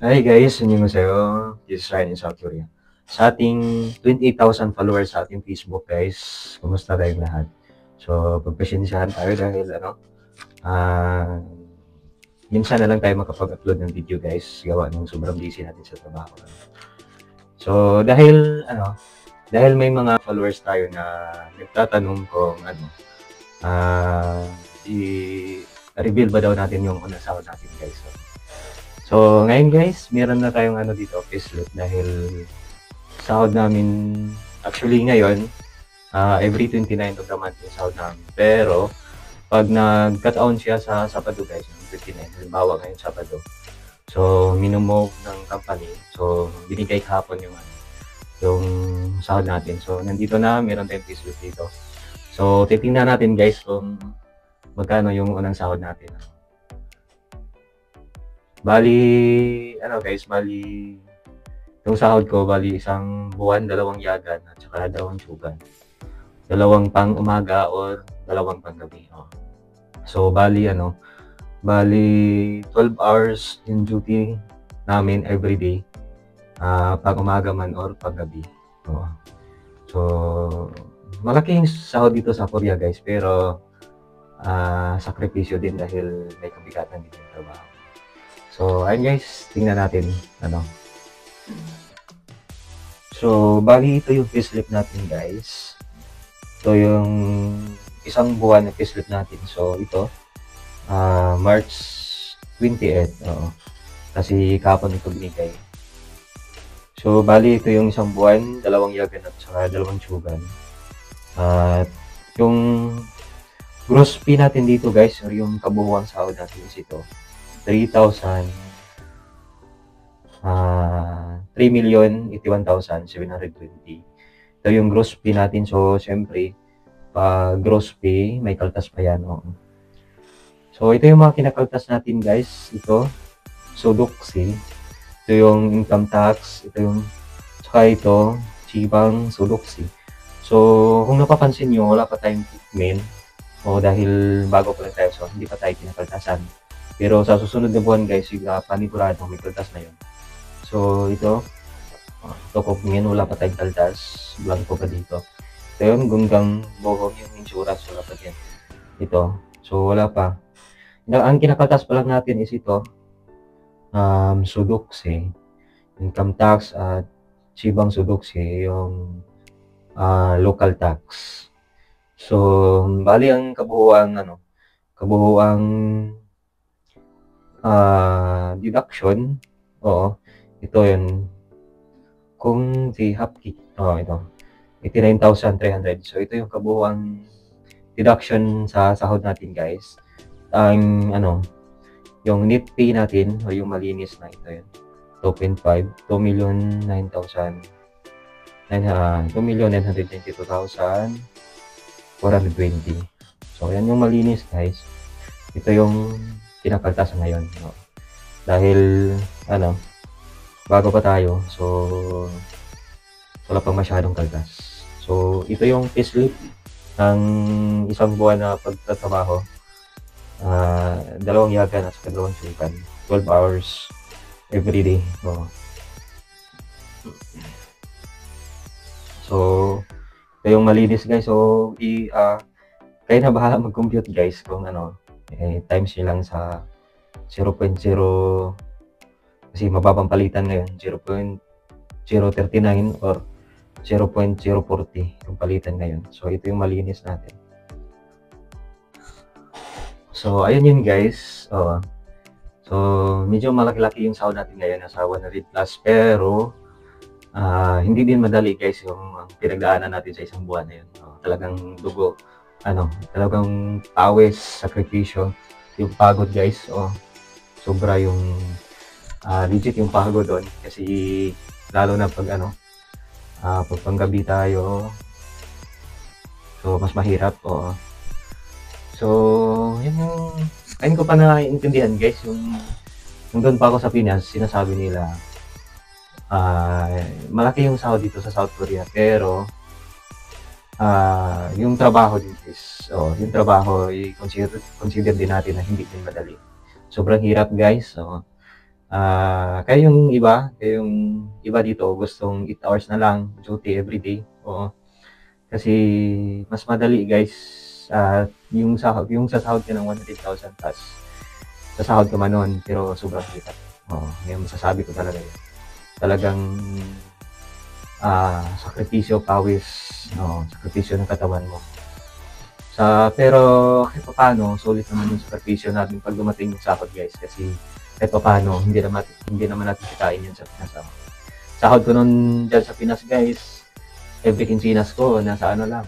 Hi guys, 안녕하세요. This is Ryan in South Korea. Sa ating 28,000 followers sa ating Facebook guys, kumusta tayong lahat? So, pagpasensyahan tayo dahil ah, minsan na lang tayo makapag-upload ng video guys, gawa ng sobrang busy natin sa trabaho. So, dahil may mga followers tayo na nagtatanong kung ah, i-reveal ba daw natin yung unang sahod natin guys. So, ngayon guys, meron na tayong dito, payslip dahil sahod namin, actually ngayon, every 29th of the month yung sahod namin. Pero, pag nagkataon siya sa Sabado guys, yung 29, halimbawa ngayon Sabado, so minumove ng company, so binigay kahapon yung sahod natin. So, nandito na, meron tayong payslip dito. So, titingnan natin guys kung magkano yung unang sahod natin. Bali, yung sahod ko, bali isang buwan, 2 yagan, at saka 2 tsugan. 2 pang umaga or 2 pang gabi. Oh. So, bali 12 hours yung duty namin every day. Pag umaga man or pag gabi. Oh. So, malaki yung sahod dito sa Korea guys, pero sakripisyo din dahil may kabigatan din yung trabaho. So, ayun guys, tingnan natin, So, bali ito yung payslip natin guys. Ito yung isang buwan na payslip natin. So, ito, March 28, kasi kahapon ito binigay. So, bali ito yung isang buwan, 2 yagan at saka 2 tsugan. At yung gross fee natin dito guys, or yung kabuuang sahod natin is ito, 3,081,720. Ito yung gross fee natin. So, syempre, pag gross pay, may kaltas pa yan. Oh. So, ito yung mga kinakaltas natin, guys. Ito, Sudoksi. Ito yung income tax. Saka ito, Chibang Sudoksi. So, kung napapansin nyo, wala pa tayong main. O, dahil bago pa lang tayo, so hindi pa tayo kinakaltasan. Pero sa susunod na buwan guys, paniguradong may kaltas na yun. So ito kung ngayon wala pa tayong kaltas, blanco pa dito. Ito yun, gunggang bohong yung insurance, wala pa din. Ito, so wala pa. Ang kinakaltas pa lang natin is ito, Sudoksi, income tax at Sibang Sudoksi, yung local tax. So, bali ang kabuuang deduction, ito yun, kung si Hapkick, ito, 89,300. So, ito yung kabuuang deduction sa sahod natin, guys. Yung net pay natin, o yung malinis na ito yun, 2.5, 2,992,420. So, yan yung malinis, guys. Ito yung kinakaltas ngayon. No? Dahil, bago pa tayo, so, wala pang masyadong kaltas. So, ito yung payslip ng isang buwan na pagtatrabaho. 2 yagan at 2 tsugan. 12 hours every day. So, ito yung malinis guys. So, kayo na bahala mag-compute guys kung times nyo lang sa 0.0, kasi mababang palitan ngayon, 0.039 or 0.040 yung palitan ngayon. So, ito yung malinis natin. So, ayun yun guys. So, medyo malaki-laki yung sahod natin ngayon, nasa 100 plus, pero hindi din madali guys yung pinagdaanan natin sa isang buwan na yun. Talagang dugo, talagang pawis, sakripisyo, yung pagod guys. Sobra yung legit yung pagod doon, kasi lalo na pag pag panggabi tayo, so mas mahirap. So yun yung ayun ko pa naiintindihan guys, yung doon pa ako sa Pinas, sinasabi nila malaki yung sahod dito sa South Korea, pero yung trabaho din is, yung trabaho, i-consider din natin na hindi din madali. Sobrang hirap guys. Kaya yung iba dito gustong 8 hours na lang duty everyday. Oo. Kasi mas madali guys, yung sasahod ka ng 100,000 plus, sasahod ka man nun, pero sobrang hirap. Oo, yan masasabi ko talaga yun. Talagang sakripisyo, pawis, sakripisyo ng katawan mo. Pero kahit paano, sulit naman yung sakripisyo natin pag dumating yung sahod guys, kasi kahit paano, hindi naman natin kitain yan sa Pinas. Sahod ko nun dyan sa Pinas guys, every quincenas ko, nasa ano lang,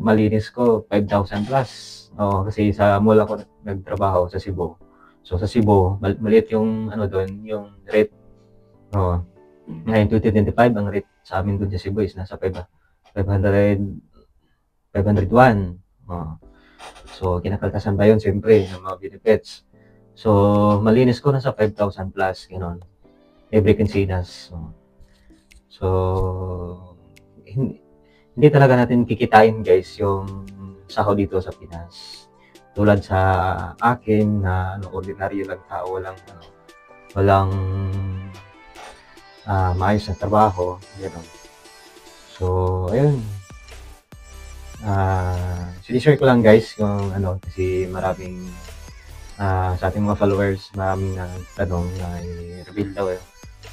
malinis ko, 5,000 plus. Kasi sa mall ako nagtrabaho sa Cebu. So sa Cebu, maliit yung ano doon, yung rate. Ngayon 2025, ang rate sa amin doon sa Cebu is nasa 501. So kinakaltasan pa yun siyempre ng mga benefits. So malinis ko nasa 5,000 plus, gano'n. Every quincenas. So hindi talaga natin kikitain guys yung sahod dito sa Pinas. Tulad sa akin na ordinaryo lang tao, walang maayos na trabaho, gano'n. So ayun, sinishare ko lang guys yung kasi maraming sa ating mga followers, maraming tanong na i-reveal daw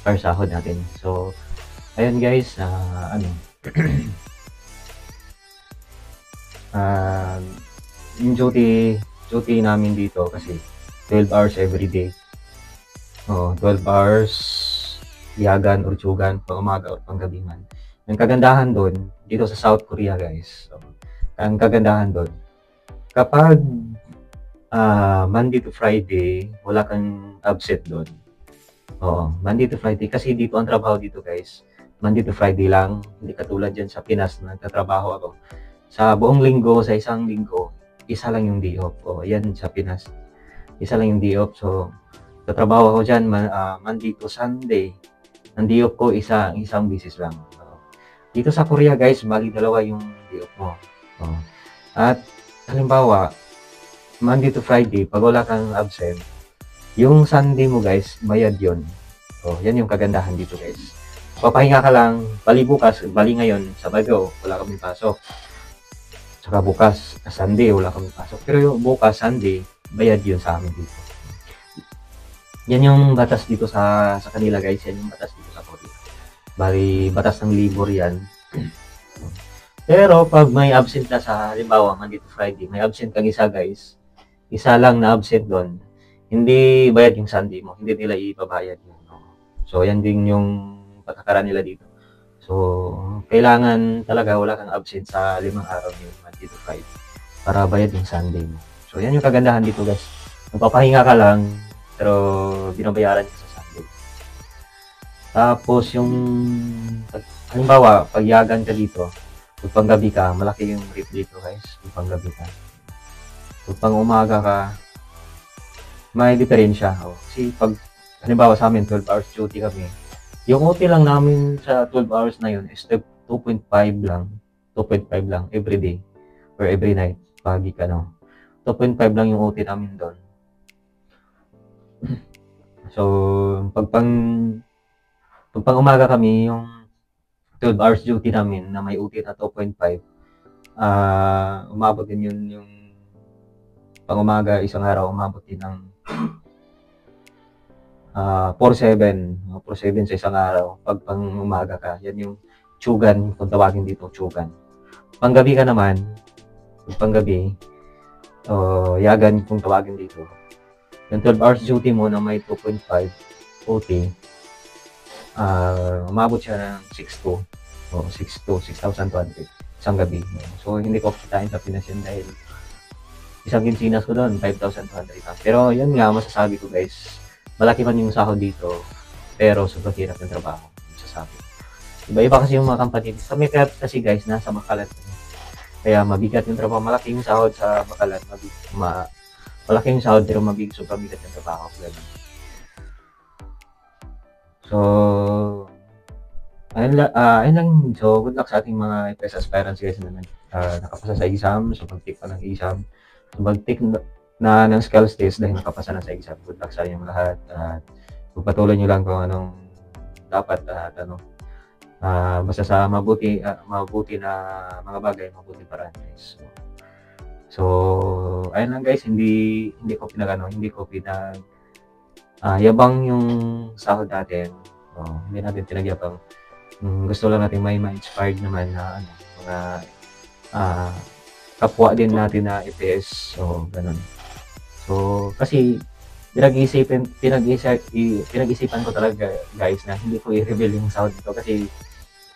para sahod natin. So ayun guys, yung duty namin dito kasi 12 hours every day. 12 hours yagan or tsugan, pang umaga o pang gabi man. Ang kagandahan doon, dito sa South Korea guys, ang kagandahan doon, kapag Monday to Friday, wala kang absent doon. Monday to Friday, kasi dito ang trabaho dito guys, Monday to Friday lang, hindi katulad dyan sa Pinas na nagtatrabaho ako. Sa buong linggo, sa isang linggo, isa lang yung day off. Yan sa Pinas, isa lang yung day off. So, tatrabaho ako dyan Monday to Sunday. Ang day off ko, isang bisis lang. Dito sa Korea guys, bali dalawa yung day off mo. At halimbawa, Monday to Friday, pag wala kang absent, yung Sunday mo guys, bayad yun. Yan yung kagandahan dito guys. Papahinga ka lang, bali ngayon, Sabado, wala kami pasok. Saka bukas, Sunday, wala kami pasok. Pero yung bukas, Sunday, bayad yun sa amin dito. Yan yung batas dito sa kanila guys, yan yung batas dito sa Korea. Bali, batas ng libor yan. Pero pag may absent na sa, halimbawa, Monday to Friday, may absent kang isa guys, isa lang na absent doon, hindi bayad yung Sunday mo, hindi nila ibabayad yun. So, yan din yung patakaran nila dito. So, kailangan talaga wala kang absent sa 5 araw yung Monday to Friday para bayad yung Sunday mo. So, yan yung kagandahan dito guys. Magpapahinga ka lang, pero binabayaran ka sa Sunday. Tapos yung, halimbawa, pagyagan ka dito, kung panggabi ka, malaki yung rate dito guys, kung panggabi ka. Kung pang umaga ka, may diferensya. Kasi pag, halimbawa sa amin, 12 hours duty kami, yung OT lang namin sa 12 hours na yun is 2.5 lang every day or every night, pagi ka 2.5 lang yung OT namin doon. So, pag pang umaga kami, yung 12 hours duty namin na may OT na 2.5, umabot din yun yung pang umaga, isang araw, umabot din ng 4-7 sa isang araw. Pag pang umaga ka, yan yung tsugan, kung tawagin dito, tsugan. Panggabi ka naman, panggabi, yagan kung tawagin dito. Yung 12 hours duty mo na may 2.5 OT, umabot siya ng 6,200 isang gabi. So, hindi ko kitain sa Pinas yun dahil isang quincenas ko doon, 5,200 na. Pero yun nga, masasabi ko guys, malaki man yung sahod dito, pero sobrang hirap ng trabaho, masasabi. Iba-iba kasi yung mga company. Sa Mekap kasi guys, nasa Bacalan. Kaya mabigat yung trabaho, malaki yung sahod sa Bacalan. Malaki yung sahod, pero sobrang bigat yung trabaho. So, ayun lang. So, good luck sa ating mga FS aspirants guys na nakapasa sa exam. So, mag-take pa ng exam. So, mag-take na ng SCALS test dahil nakapasa na sa exam. Good luck sa inyong lahat at pagpatuloy niyo lang kung anong dapat at ano, basta sa mabuti na mga bagay, mabuti paraan guys. So, ayun lang guys, hindi ko hindi ko yabang yung sahod natin. Hindi natin pinagyabang. Gusto lang natin may ma-inspired naman na ano, mga kapwa din natin na EPS. So, ganun. So, kasi pinag-isipan ko talaga guys na hindi ko i-reveal yung sahod nito kasi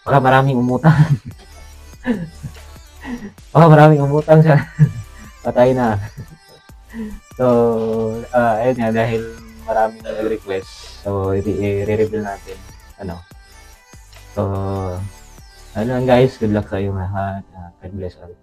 baka maraming umutang. Baka maraming umutang sa patay na. So, ayun nga, dahil maraming nag-request, so i-reveal natin. Ano? So, ayun lang guys, good luck sa iyo lahat. God bless all.